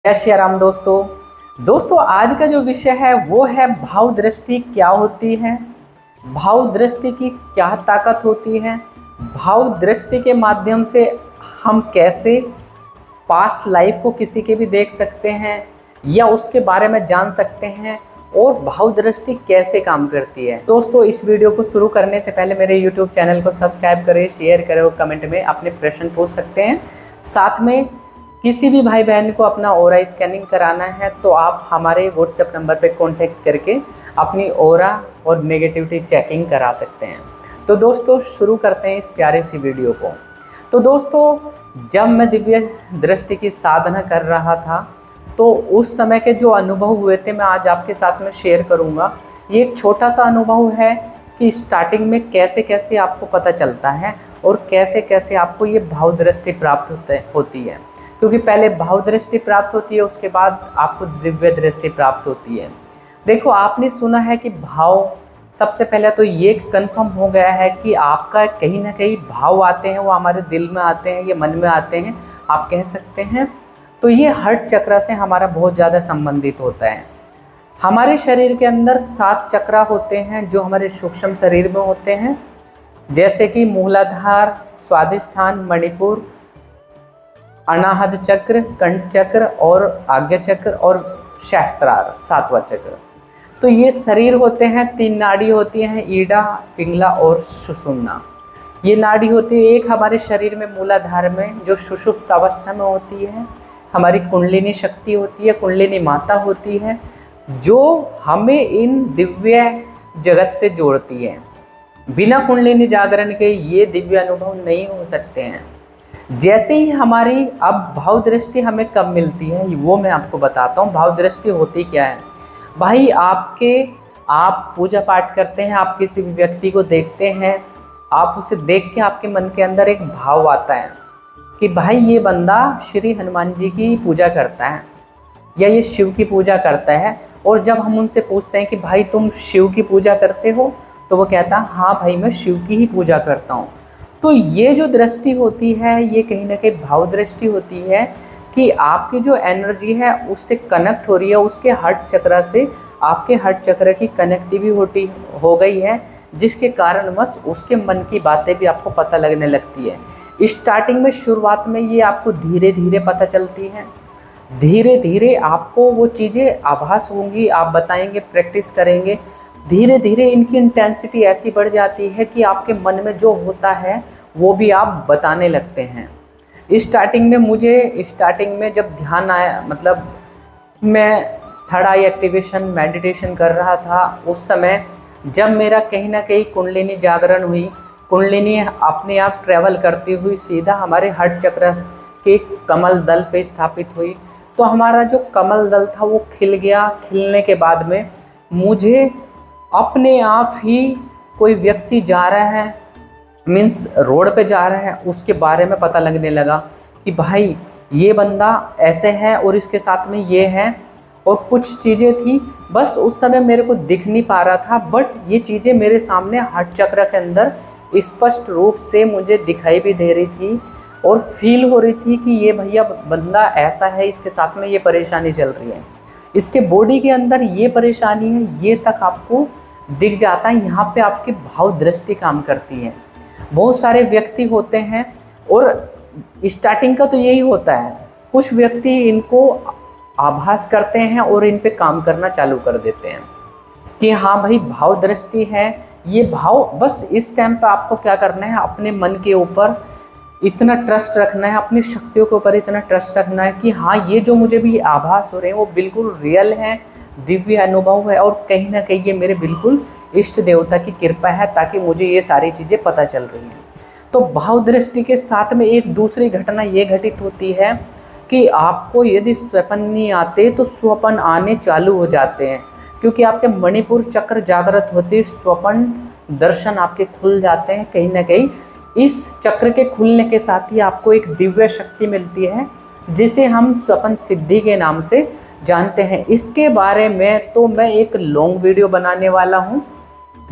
जय श्री राम दोस्तों आज का जो विषय है वो है भाव दृष्टि क्या होती है, भाव दृष्टि की क्या ताकत होती है, भाव दृष्टि के माध्यम से हम कैसे पास्ट लाइफ को किसी के भी देख सकते हैं या उसके बारे में जान सकते हैं और भाव दृष्टि कैसे काम करती है। दोस्तों इस वीडियो को शुरू करने से पहले मेरे YouTube चैनल को सब्सक्राइब करें, शेयर करें और कमेंट में अपने प्रश्न पूछ सकते हैं। साथ में किसी भी भाई बहन को अपना ऑरा स्कैनिंग कराना है तो आप हमारे व्हाट्सएप नंबर पर कॉन्टेक्ट करके अपनी ऑरा और नेगेटिविटी चेकिंग करा सकते हैं। तो दोस्तों शुरू करते हैं इस प्यारे सी वीडियो को। तो दोस्तों जब मैं दिव्य दृष्टि की साधना कर रहा था तो उस समय के जो अनुभव हुए थे मैं आज आपके साथ में शेयर करूंगा। ये एक छोटा सा अनुभव है कि स्टार्टिंग में कैसे कैसे आपको पता चलता है और कैसे कैसे आपको ये भाव दृष्टि प्राप्त होती है, क्योंकि पहले भाव दृष्टि प्राप्त होती है उसके बाद आपको दिव्य दृष्टि प्राप्त होती है। देखो आपने सुना है कि भाव, सबसे पहले तो ये कंफर्म हो गया है कि आपका कहीं ना कहीं भाव आते हैं, वो हमारे दिल में आते हैं या मन में आते हैं आप कह सकते हैं। तो ये हार्ट चक्र से हमारा बहुत ज़्यादा संबंधित होता है। हमारे शरीर के अंदर 7 चक्र होते हैं जो हमारे सूक्ष्म शरीर में होते हैं, जैसे कि मूलाधार, स्वादिष्ठान, मणिपुर, अनाहत चक्र, कंठ चक्र और आज्ञा चक्र और सहस्त्रार 7वां चक्र। तो ये शरीर होते हैं, 3 नाड़ी होती हैं, ईड़ा, पिंगला और सुषुम्ना। ये नाड़ी होती है, एक हमारे शरीर में मूलाधार में जो सुषुप्त अवस्था में होती है हमारी कुंडलिनी शक्ति होती है, कुंडलिनी माता होती है जो हमें इन दिव्य जगत से जोड़ती है। बिना कुंडलिनी जागरण के ये दिव्य अनुभव नहीं हो सकते हैं। जैसे ही हमारी अब भाव दृष्टि हमें कब मिलती है वो मैं आपको बताता हूँ। भाव दृष्टि होती क्या है भाई, आप पूजा पाठ करते हैं, आप किसी भी व्यक्ति को देखते हैं, आप उसे देख के आपके मन के अंदर एक भाव आता है कि भाई ये बंदा श्री हनुमान जी की पूजा करता है या ये शिव की पूजा करता है। और जब हम उनसे पूछते हैं कि भाई तुम शिव की पूजा करते हो, तो वो कहता है हाँ भाई मैं शिव की ही पूजा करता हूँ। तो ये जो दृष्टि होती है ये कहीं ना कहीं भाव दृष्टि होती है कि आपकी जो एनर्जी है उससे कनेक्ट हो रही है, उसके हार्ट चक्र से आपके हार्ट चक्र की कनेक्टिविटी हो गई है, जिसके कारणवश उसके मन की बातें भी आपको पता लगने लगती है। स्टार्टिंग में शुरुआत में ये आपको धीरे धीरे पता चलती है, धीरे धीरे आपको वो चीज़ें आभास होंगी, आप बताएंगे, प्रैक्टिस करेंगे, धीरे धीरे इनकी इंटेंसिटी ऐसी बढ़ जाती है कि आपके मन में जो होता है वो भी आप बताने लगते हैं। स्टार्टिंग में जब ध्यान आया, मतलब मैं थर्ड आई एक्टिवेशन मेडिटेशन कर रहा था, उस समय जब मेरा कहीं ना कहीं कुंडलिनी जागरण हुई, कुंडलिनी अपने आप ट्रैवल करती हुई सीधा हमारे हार्ट चक्र के कमल दल पे स्थापित हुई, तो हमारा जो कमल दल था वो खिल गया। खिलने के बाद में मुझे अपने आप ही कोई व्यक्ति जा रहा है, मीन्स रोड पे जा रहा है, उसके बारे में पता लगने लगा कि भाई ये बंदा ऐसे है और इसके साथ में ये है, और कुछ चीज़ें थी बस उस समय मेरे को दिख नहीं पा रहा था, बट ये चीज़ें मेरे सामने हार्ट चक्र के अंदर स्पष्ट रूप से मुझे दिखाई भी दे रही थी और फील हो रही थी कि ये भैया बंदा ऐसा है, इसके साथ में ये परेशानी चल रही है, इसके बॉडी के अंदर ये परेशानी है, ये तक आपको दिख जाता है। यहाँ पे आपकी भाव दृष्टि काम करती है। बहुत सारे व्यक्ति होते हैं और स्टार्टिंग का तो यही होता है, कुछ व्यक्ति इनको आभास करते हैं और इन पे काम करना चालू कर देते हैं कि हाँ भाई भाव दृष्टि है। ये भाव बस इस टाइम पे आपको क्या करना है, अपने मन के ऊपर इतना ट्रस्ट रखना है, अपनी शक्तियों के ऊपर इतना ट्रस्ट रखना है कि हाँ ये जो मुझे भी आभास हो रहे हैं वो बिल्कुल रियल है, दिव्य अनुभव है और कहीं ना कहीं ये मेरे बिल्कुल इष्ट देवता की कृपा है, ताकि मुझे ये सारी चीज़ें पता चल रही हैं। तो भाव दृष्टि के साथ में एक दूसरी घटना ये घटित होती है कि आपको यदि स्वप्न नहीं आते तो स्वप्न आने चालू हो जाते हैं, क्योंकि आपके मणिपुर चक्र जागृत होते, स्वप्न दर्शन आपके खुल जाते हैं। कहीं ना कहीं इस चक्र के खुलने के साथ ही आपको एक दिव्य शक्ति मिलती है जिसे हम स्वप्न सिद्धि के नाम से जानते हैं। इसके बारे में तो मैं एक लॉन्ग वीडियो बनाने वाला हूँ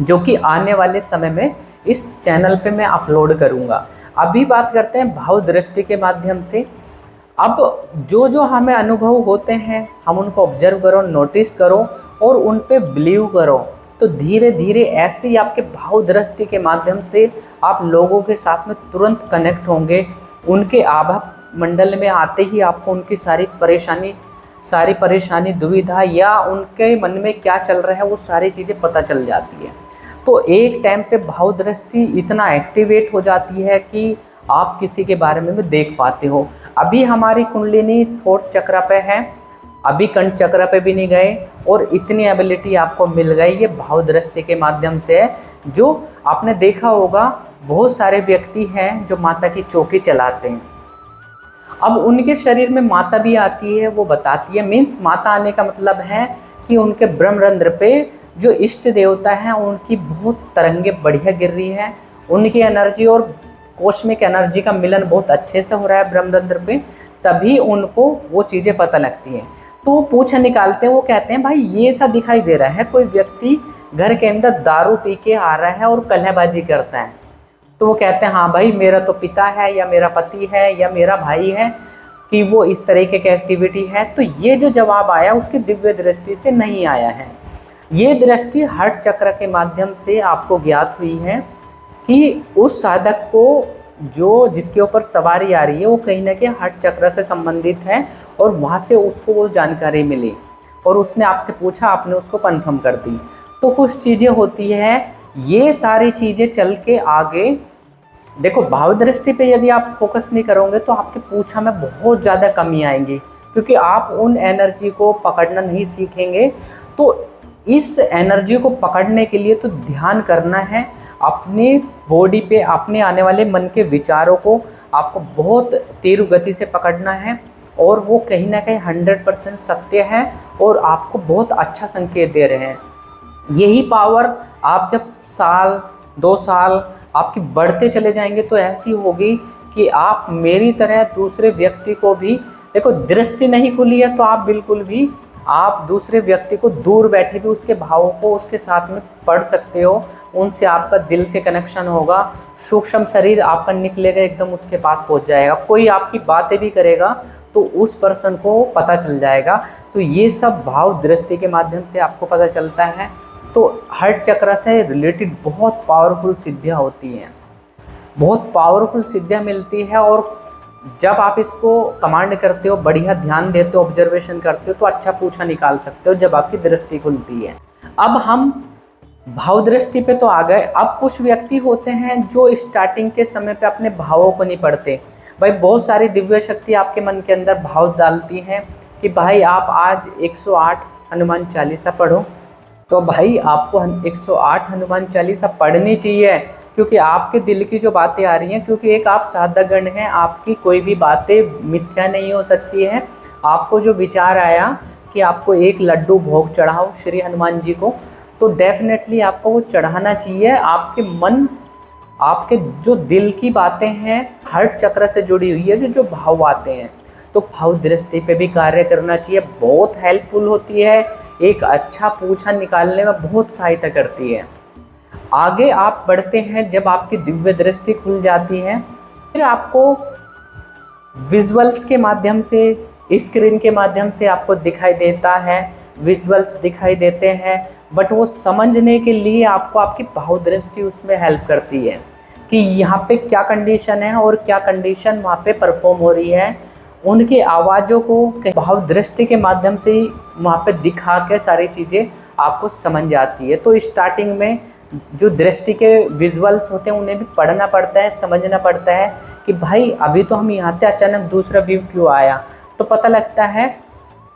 जो कि आने वाले समय में इस चैनल पे मैं अपलोड करूँगा। अभी बात करते हैं भाव दृष्टि के माध्यम से अब जो जो हमें अनुभव होते हैं हम उनको ऑब्जर्व करो, नोटिस करो और उन पे बिलीव करो। तो धीरे धीरे ऐसे ही आपके भाव दृष्टि के माध्यम से आप लोगों के साथ में तुरंत कनेक्ट होंगे। उनके आभा मंडल में आते ही आपको उनकी सारी परेशानी दुविधा या उनके मन में क्या चल रहा है वो सारी चीज़ें पता चल जाती है। तो एक टाइम पे भाव दृष्टि इतना एक्टिवेट हो जाती है कि आप किसी के बारे में भी देख पाते हो। अभी हमारी कुंडलिनी 4th चक्र पे है, अभी कंठ चक्र पे भी नहीं गए और इतनी एबिलिटी आपको मिल गई ये भाव दृष्टि के माध्यम से है। जो आपने देखा होगा बहुत सारे व्यक्ति हैं जो माता की चौकी चलाते हैं, अब उनके शरीर में माता भी आती है, वो बताती है। मीन्स माता आने का मतलब है कि उनके ब्रह्मरंध्र पे जो इष्ट देवता हैं उनकी बहुत तरंगे बढ़िया गिर रही है, उनकी एनर्जी और कॉस्मिक एनर्जी का मिलन बहुत अच्छे से हो रहा है ब्रह्मरंध्र पे, तभी उनको वो चीज़ें पता लगती हैं। तो वो पूछा निकालते हैं, वो कहते हैं भाई ये सा दिखाई दे रहा है कोई व्यक्ति घर के अंदर दारू पी के आ रहा है और कलहबाजी करता है। तो वो कहते हैं हाँ भाई मेरा तो पिता है या मेरा पति है या मेरा भाई है कि वो इस तरीके की एक्टिविटी है। तो ये जो जवाब आया उसकी दिव्य दृष्टि से नहीं आया है, ये दृष्टि हर्ट चक्र के माध्यम से आपको ज्ञात हुई है कि उस साधक को जो जिसके ऊपर सवारी आ रही है वो कहीं ना कहीं हर्ट चक्र से संबंधित है और वहाँ से उसको वो जानकारी मिली और उसने आपसे पूछा, आपने उसको कन्फर्म कर दी। तो कुछ चीज़ें होती है, ये सारी चीज़ें चल के आगे देखो भाव दृष्टि पे यदि आप फोकस नहीं करोगे तो आपके पूछा में बहुत ज़्यादा कमी आएंगी, क्योंकि आप उन एनर्जी को पकड़ना नहीं सीखेंगे। तो इस एनर्जी को पकड़ने के लिए तो ध्यान करना है अपनी बॉडी पे, अपने आने वाले मन के विचारों को आपको बहुत तीव्र गति से पकड़ना है और वो कहीं ना कहीं 100% सत्य है और आपको बहुत अच्छा संकेत दे रहे हैं। यही पावर आप जब साल 2 साल आपकी बढ़ते चले जाएंगे तो ऐसी होगी कि आप मेरी तरह दूसरे व्यक्ति को भी, देखो दृष्टि नहीं खुली है तो आप बिल्कुल भी आप दूसरे व्यक्ति को दूर बैठे भी उसके भावों को उसके साथ में पढ़ सकते हो, उनसे आपका दिल से कनेक्शन होगा, सूक्ष्म शरीर आपका निकलेगा एकदम उसके पास पहुंच जाएगा, कोई आपकी बातें भी करेगा तो उस पर्सन को पता चल जाएगा। तो ये सब भाव दृष्टि के माध्यम से आपको पता चलता है। तो हर्ट चक्र से रिलेटेड बहुत पावरफुल सिद्धियाँ होती हैं, बहुत पावरफुल सिद्धियाँ मिलती है और जब आप इसको कमांड करते हो, बढ़िया ध्यान देते हो, ऑब्जर्वेशन करते हो तो अच्छा पूछा निकाल सकते हो जब आपकी दृष्टि खुलती है। अब हम भाव दृष्टि पे तो आ गए। अब कुछ व्यक्ति होते हैं जो स्टार्टिंग के समय पे अपने भावों को नहीं पढ़ते। भाई बहुत सारी दिव्य शक्ति आपके मन के अंदर भाव डालती हैं कि भाई आप आज 108 हनुमान चालीसा पढ़ो, तो भाई आपको 108 हनुमान चालीसा पढ़नी चाहिए, क्योंकि आपके दिल की जो बातें आ रही हैं, क्योंकि एक आप साधकगण हैं, आपकी कोई भी बातें मिथ्या नहीं हो सकती है। आपको जो विचार आया कि आपको एक लड्डू भोग चढ़ाओ श्री हनुमान जी को, तो डेफिनेटली आपको वो चढ़ाना चाहिए। आपके मन, आपके जो दिल की बातें हैं हर्ट चक्र से जुड़ी हुई है, जो भाव आते हैं, तो भाव दृष्टि पे भी कार्य करना चाहिए, बहुत हेल्पफुल होती है, एक अच्छा पूछा निकालने में बहुत सहायता करती है। आगे आप बढ़ते हैं, जब आपकी दिव्य दृष्टि खुल जाती है फिर आपको विजुअल्स के माध्यम से, स्क्रीन के माध्यम से आपको दिखाई देता है, विजुअल्स दिखाई देते हैं, बट वो समझने के लिए आपको आपकी भाव दृष्टि उसमें हेल्प करती है कि यहाँ पे क्या कंडीशन है और क्या कंडीशन वहाँ पे परफॉर्म हो रही है। उनकी आवाज़ों को भाव दृष्टि के माध्यम से ही वहाँ पे दिखा के सारी चीज़ें आपको समझ जाती है। तो स्टार्टिंग में जो दृष्टि के विजुअल्स होते हैं उन्हें भी पढ़ना पड़ता है, समझना पड़ता है कि भाई अभी तो हम यहाँ से अचानक दूसरा व्यू क्यों आया। तो पता लगता है,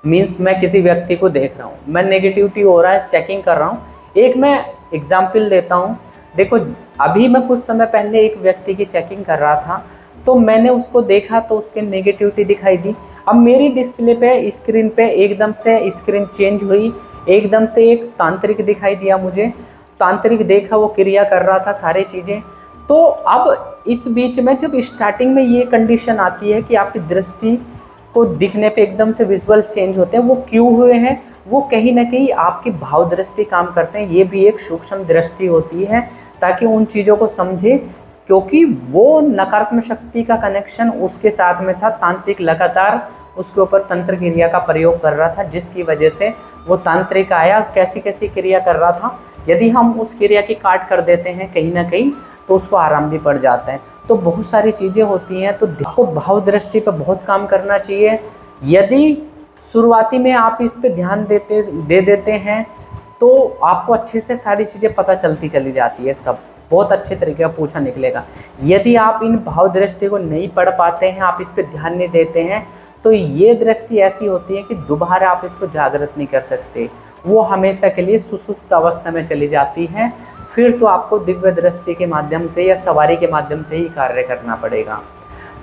मीन्स मैं किसी व्यक्ति को देख रहा हूँ, मैं नेगेटिविटी हो रहा है, चेकिंग कर रहा हूँ। एक मैं एग्जाम्पल देता हूँ, देखो अभी मैं कुछ समय पहले एक व्यक्ति की चेकिंग कर रहा था, तो मैंने उसको देखा तो उसके नेगेटिविटी दिखाई दी। अब मेरी डिस्प्ले पे, स्क्रीन पे एकदम से स्क्रीन चेंज हुई, एकदम से एक तांत्रिक दिखाई दिया मुझे, तांत्रिक देखा वो क्रिया कर रहा था सारी चीज़ें। तो अब इस बीच में जब स्टार्टिंग में ये कंडीशन आती है कि आपकी दृष्टि को दिखने पे एकदम से विजुअल चेंज होते हैं, वो क्यों हुए हैं, वो कहीं ना कहीं आपकी भाव दृष्टि काम करते हैं। ये भी एक सूक्ष्म दृष्टि होती है ताकि उन चीज़ों को समझे क्योंकि वो नकारात्मक शक्ति का कनेक्शन उसके साथ में था। तांत्रिक लगातार उसके ऊपर तंत्र क्रिया का प्रयोग कर रहा था, जिसकी वजह से वो तांत्रिक आया कैसी कैसी क्रिया कर रहा था। यदि हम उस क्रिया की काट कर देते हैं कहीं ना कहीं तो उसको आराम भी पड़ जाता है। तो बहुत सारी चीज़ें होती हैं, तो आपको भाव दृष्टि पर बहुत काम करना चाहिए। यदि शुरुआती में आप इस पे ध्यान दे देते हैं तो आपको अच्छे से सारी चीज़ें पता चलती चली जाती है, सब बहुत अच्छे तरीके का पूछा निकलेगा। यदि आप इन भाव दृष्टि को नहीं पढ़ पाते हैं, आप इस पे ध्यान नहीं देते हैं, तो ये दृष्टि ऐसी होती है कि दोबारा आप इसको जागृत नहीं कर सकते, वो हमेशा के लिए सुसुप्त अवस्था में चली जाती है। फिर तो आपको दिव्य दृष्टि के माध्यम से या सवारी के माध्यम से ही कार्य करना पड़ेगा।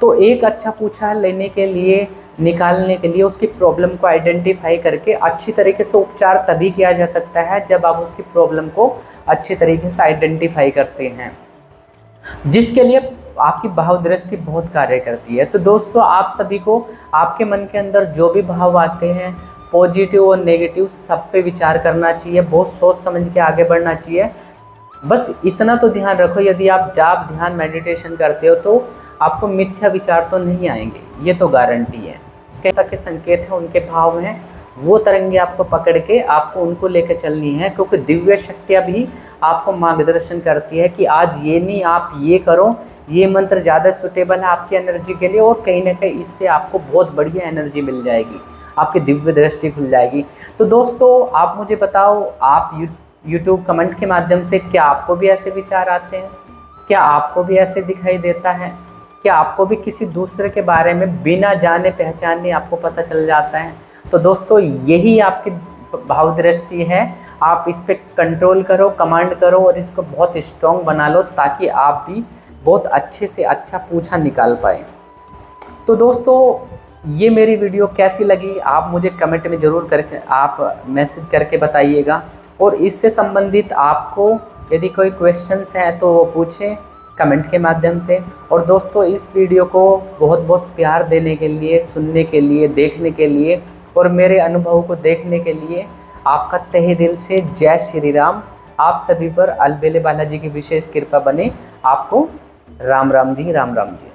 तो एक अच्छा पूछा लेने के लिए, निकालने के लिए उसकी प्रॉब्लम को आइडेंटिफाई करके अच्छी तरीके से उपचार तभी किया जा सकता है जब आप उसकी प्रॉब्लम को अच्छी तरीके से आइडेंटिफाई करते हैं, जिसके लिए आपकी भाव दृष्टि बहुत कार्य करती है। तो दोस्तों, आप सभी को आपके मन के अंदर जो भी भाव आते हैं, पॉजिटिव और नेगेटिव, सब पे विचार करना चाहिए, बहुत सोच समझ के आगे बढ़ना चाहिए। बस इतना तो ध्यान रखो, यदि आप जाप ध्यान मेडिटेशन करते हो तो आपको मिथ्या विचार तो नहीं आएंगे, ये तो गारंटी है। कैसा के संकेत हैं, उनके भाव हैं, वो तरंगे आपको पकड़ के आपको उनको लेकर चलनी है, क्योंकि दिव्य शक्तियाँ भी आपको मार्गदर्शन करती है कि आज ये नहीं, आप ये करो, ये मंत्र ज़्यादा सूटेबल है आपकी एनर्जी के लिए, और कहीं ना कहीं इससे आपको बहुत बढ़िया एनर्जी मिल जाएगी, आपकी दिव्य दृष्टि खुल जाएगी। तो दोस्तों, आप मुझे बताओ, आप यूट्यूब कमेंट के माध्यम से क्या आपको भी ऐसे विचार आते हैं? क्या आपको भी ऐसे दिखाई देता है? क्या आपको भी किसी दूसरे के बारे में बिना जाने पहचाने आपको पता चल जाता है? तो दोस्तों, यही आपकी भाव दृष्टि है। आप इस पे कंट्रोल करो, कमांड करो और इसको बहुत स्ट्रॉन्ग बना लो, ताकि आप भी बहुत अच्छे से अच्छा पूछा निकाल पाए। तो दोस्तों, ये मेरी वीडियो कैसी लगी आप मुझे कमेंट में ज़रूर करके आप मैसेज करके बताइएगा, और इससे संबंधित आपको यदि कोई क्वेश्चंस हैं तो वो पूछें कमेंट के माध्यम से। और दोस्तों, इस वीडियो को बहुत बहुत प्यार देने के लिए, सुनने के लिए, देखने के लिए और मेरे अनुभव को देखने के लिए आपका तहे दिल से जय श्री राम। आप सभी पर अलबेले बालाजी की विशेष कृपा बने। आपको राम राम जी, राम राम जी।